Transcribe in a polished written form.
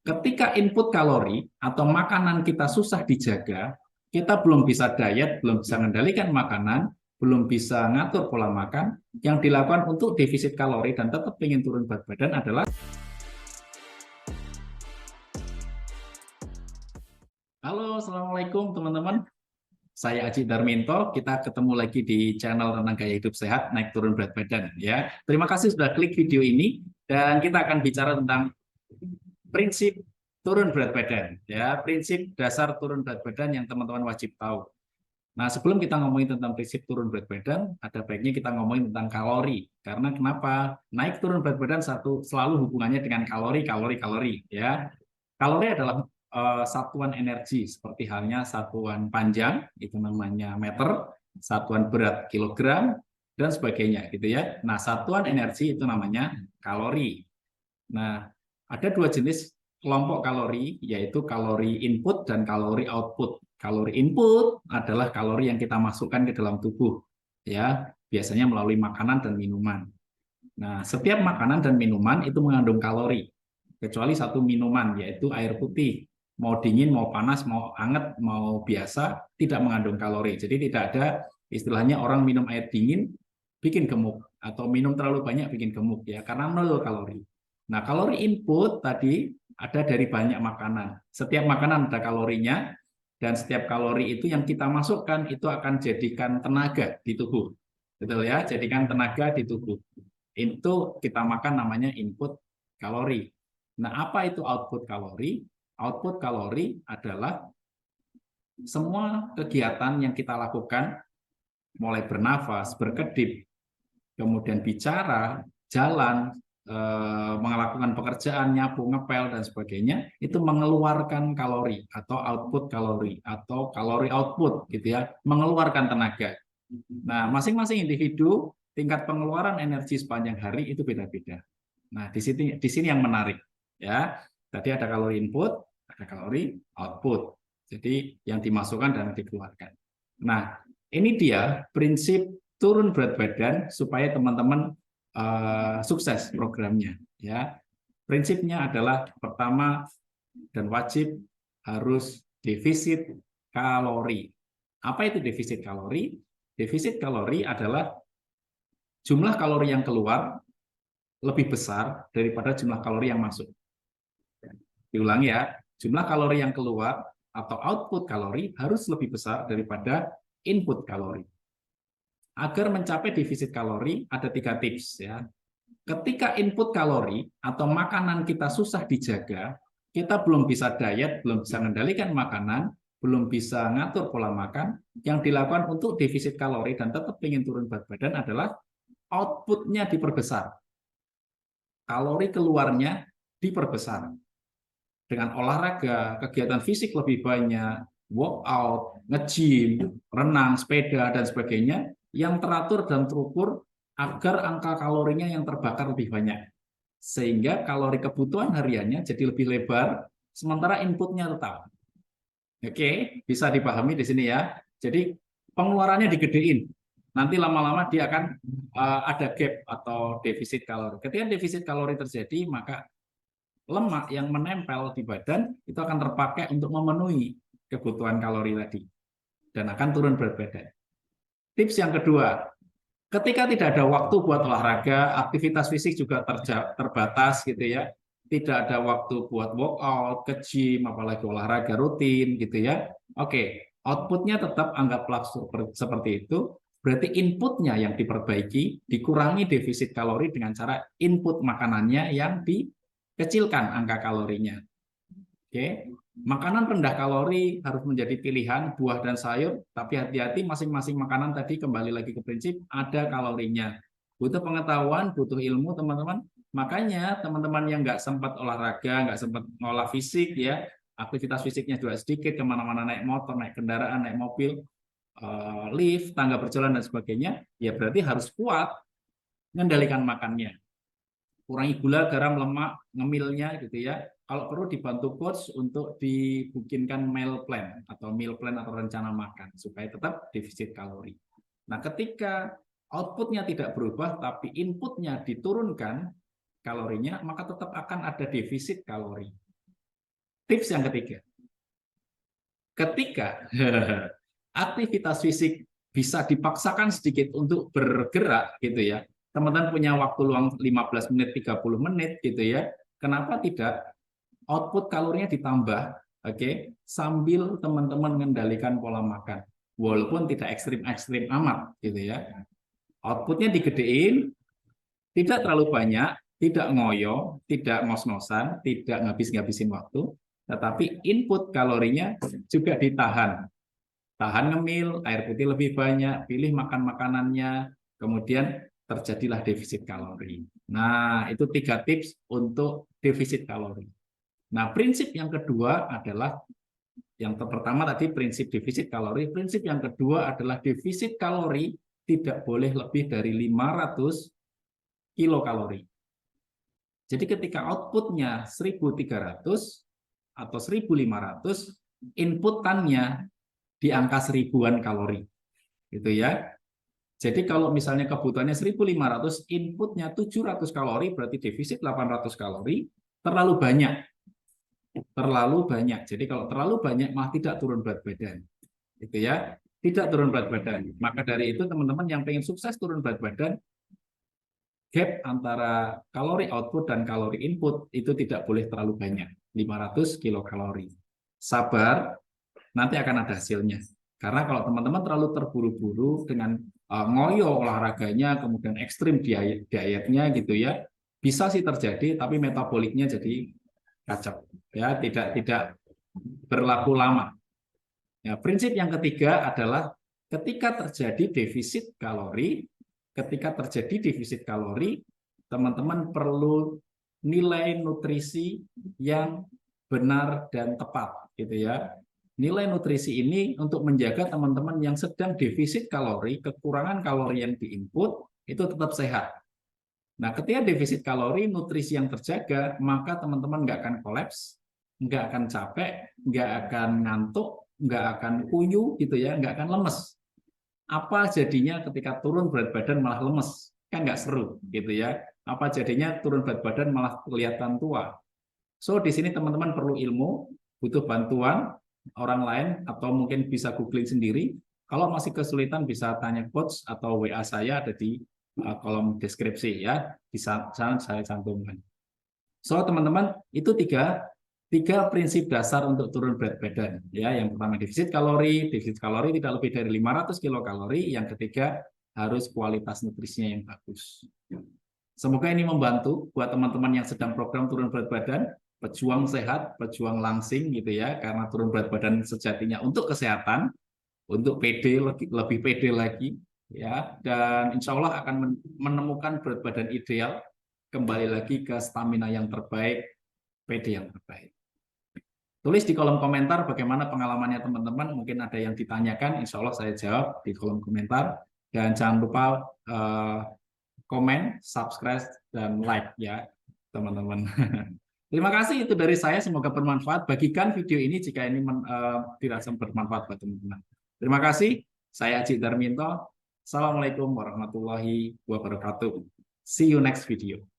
Ketika input kalori atau makanan kita susah dijaga, kita belum bisa diet, belum bisa mengendalikan makanan, belum bisa ngatur pola makan. Yang dilakukan untuk defisit kalori dan tetap ingin turun berat badan adalah, halo, assalamualaikum teman-teman. Saya Aji Darminto. Kita ketemu lagi di channel tentang gaya hidup sehat, naik turun berat badan. Ya, terima kasih sudah klik video ini dan kita akan bicara tentang prinsip turun berat badan, ya, prinsip dasar turun berat badan yang teman-teman wajib tahu. Nah, sebelum kita ngomongin tentang prinsip turun berat badan, ada baiknya kita ngomongin tentang kalori. Karena kenapa? Naik turun berat badan selalu hubungannya dengan kalori, kalori, kalori, ya. Kalori adalah satuan energi, seperti halnya satuan panjang itu namanya meter, satuan berat kilogram, dan sebagainya, gitu ya. Nah, satuan energi itu namanya kalori. Nah, ada dua jenis kelompok kalori, yaitu kalori input dan kalori output. Kalori input adalah kalori yang kita masukkan ke dalam tubuh, ya, biasanya melalui makanan dan minuman. Nah, setiap makanan dan minuman itu mengandung kalori, kecuali satu minuman, yaitu air putih. Mau dingin, mau panas, mau hangat, mau biasa, tidak mengandung kalori. Jadi tidak ada istilahnya orang minum air dingin bikin gemuk, atau minum terlalu banyak bikin gemuk, ya, karena nol kalori. Nah, kalori input tadi ada dari banyak makanan. Setiap makanan ada kalorinya, dan setiap kalori itu yang kita masukkan itu akan jadikan tenaga di tubuh. Betul ya, jadikan tenaga di tubuh. Itu kita makan namanya input kalori. Nah, apa itu output kalori? Output kalori adalah semua kegiatan yang kita lakukan, mulai bernafas, berkedip, kemudian bicara, jalan, melakukan pekerjaan, nyapu, ngepel, dan sebagainya, itu mengeluarkan kalori atau output kalori atau kalori output, gitu ya, mengeluarkan tenaga. Nah, masing-masing individu tingkat pengeluaran energi sepanjang hari itu beda-beda. Nah, di sini yang menarik, ya. Tadi ada kalori input, ada kalori output. Jadi yang dimasukkan dan dikeluarkan. Nah, ini dia prinsip turun berat badan supaya teman-teman sukses programnya, ya. Prinsipnya adalah pertama dan wajib harus defisit kalori. Apa itu defisit kalori? Defisit kalori adalah jumlah kalori yang keluar lebih besar daripada jumlah kalori yang masuk. Diulangi ya, jumlah kalori yang keluar atau output kalori harus lebih besar daripada input kalori. Agar mencapai defisit kalori ada 3 tips, ya. Ketika input kalori atau makanan kita susah dijaga, kita belum bisa diet, belum bisa mengendalikan makanan, belum bisa ngatur pola makan, yang dilakukan untuk defisit kalori dan tetap ingin turun berat badan adalah outputnya diperbesar. Kalori keluarnya diperbesar. Dengan olahraga, kegiatan fisik lebih banyak, workout, nge-gym, renang, sepeda, dan sebagainya, yang teratur dan terukur agar angka kalorinya yang terbakar lebih banyak. Sehingga kalori kebutuhan hariannya jadi lebih lebar, sementara inputnya tetap. Oke, bisa dipahami di sini ya. Jadi pengeluarannya digedein. Nanti lama-lama dia akan ada gap atau defisit kalori. Ketika defisit kalori terjadi, maka lemak yang menempel di badan itu akan terpakai untuk memenuhi kebutuhan kalori tadi dan akan turun berat badan. Tips yang kedua, ketika tidak ada waktu buat olahraga, aktivitas fisik juga terbatas, gitu ya. Tidak ada waktu buat workout, ke gym, apalagi olahraga rutin, gitu ya. Oke, outputnya tetap anggaplah seperti itu. Berarti inputnya yang diperbaiki, dikurangi defisit kalori dengan cara input makanannya yang dikecilkan angka kalorinya. Oke, makanan rendah kalori harus menjadi pilihan, buah dan sayur, tapi hati-hati masing-masing makanan tadi kembali lagi ke prinsip ada kalorinya. Butuh pengetahuan, butuh ilmu teman-teman. Makanya teman-teman yang nggak sempat olahraga, nggak sempat ngolah fisik, ya, aktivitas fisiknya juga sedikit, kemana-mana naik motor, naik kendaraan, naik mobil, lift, tangga berjalan dan sebagainya, ya berarti harus kuat mengendalikan makannya. Kurangi gula, garam, lemak, ngemilnya, gitu ya. Kalau perlu dibantu coach untuk dibikinkan meal plan atau rencana makan supaya tetap defisit kalori. Nah, ketika outputnya tidak berubah tapi inputnya diturunkan kalorinya, maka tetap akan ada defisit kalori. Tips yang ketiga, ketika aktivitas fisik bisa dipaksakan sedikit untuk bergerak gitu ya. Teman-teman punya waktu luang 15 menit, 30 menit gitu ya. Kenapa tidak output kalorinya ditambah, oke, sambil teman-teman mengendalikan pola makan. Walaupun tidak ekstrim-ekstrim amat gitu ya. Outputnya digedein, tidak terlalu banyak, tidak ngoyo, tidak ngos-ngosan, tidak ngabis-ngabisin waktu, tetapi input kalorinya juga ditahan. Tahan ngemil, air putih lebih banyak, pilih makan makanannya, kemudian terjadilah defisit kalori. Nah, itu 3 tips untuk defisit kalori. Nah, prinsip yang kedua adalah, yang pertama tadi prinsip defisit kalori, prinsip yang kedua adalah defisit kalori tidak boleh lebih dari 500 kilokalori. Jadi ketika outputnya 1.300 atau 1.500, inputannya di angka 1000-an kalori. Gitu ya. Jadi kalau misalnya kebutuhannya 1.500, inputnya 700 kalori, berarti defisit 800 kalori, terlalu banyak. Terlalu banyak. Jadi kalau terlalu banyak malah tidak turun berat badan. Gitu ya. Tidak turun berat badan. Maka dari itu teman-teman yang pengen sukses turun berat badan, gap antara kalori output dan kalori input itu tidak boleh terlalu banyak, 500 kilokalori. Sabar, nanti akan ada hasilnya. Karena kalau teman-teman terlalu terburu-buru dengan ngoyo olahraganya, kemudian ekstrim dietnya gitu ya, bisa sih terjadi, tapi metaboliknya jadi kacau, ya tidak berlaku lama. Ya, prinsip yang ketiga adalah ketika terjadi defisit kalori, teman-teman perlu nilai nutrisi yang benar dan tepat, gitu ya. Nilai nutrisi ini untuk menjaga teman-teman yang sedang defisit kalori, kekurangan kalori yang diinput, itu tetap sehat. Nah, ketika defisit kalori, nutrisi yang terjaga, maka teman-teman nggak akan kolaps, nggak akan capek, nggak akan ngantuk, nggak akan kuyu, gitu ya, nggak akan lemes. Apa jadinya ketika turun berat badan malah lemes? Kan nggak seru, gitu ya. Apa jadinya turun berat badan malah kelihatan tua? So, di sini teman-teman perlu ilmu, butuh bantuan orang lain, atau mungkin bisa googling sendiri. Kalau masih kesulitan bisa tanya coach atau WA saya ada di kolom deskripsi ya, di sana saya cantumkan. So, teman-teman, itu tiga prinsip dasar untuk turun berat badan. Ya, yang pertama defisit kalori tidak lebih dari 500 kilokalori. Yang ketiga harus kualitas nutrisinya yang bagus. Semoga ini membantu buat teman-teman yang sedang program turun berat badan, pejuang sehat, pejuang langsing gitu ya, karena turun berat badan sejatinya untuk kesehatan, untuk pede, lebih pede lagi ya, dan insya Allah akan menemukan berat badan ideal, kembali lagi ke stamina yang terbaik, pede yang terbaik. Tulis di kolom komentar bagaimana pengalamannya teman-teman, mungkin ada yang ditanyakan, insya Allah saya jawab di kolom komentar, dan jangan lupa komen, subscribe, dan like ya teman-teman. Terima kasih, itu dari saya, semoga bermanfaat. Bagikan video ini jika ini dirasa bermanfaat buat teman-teman. Terima kasih, saya Acik Darminto. Assalamualaikum warahmatullahi wabarakatuh. See you next video.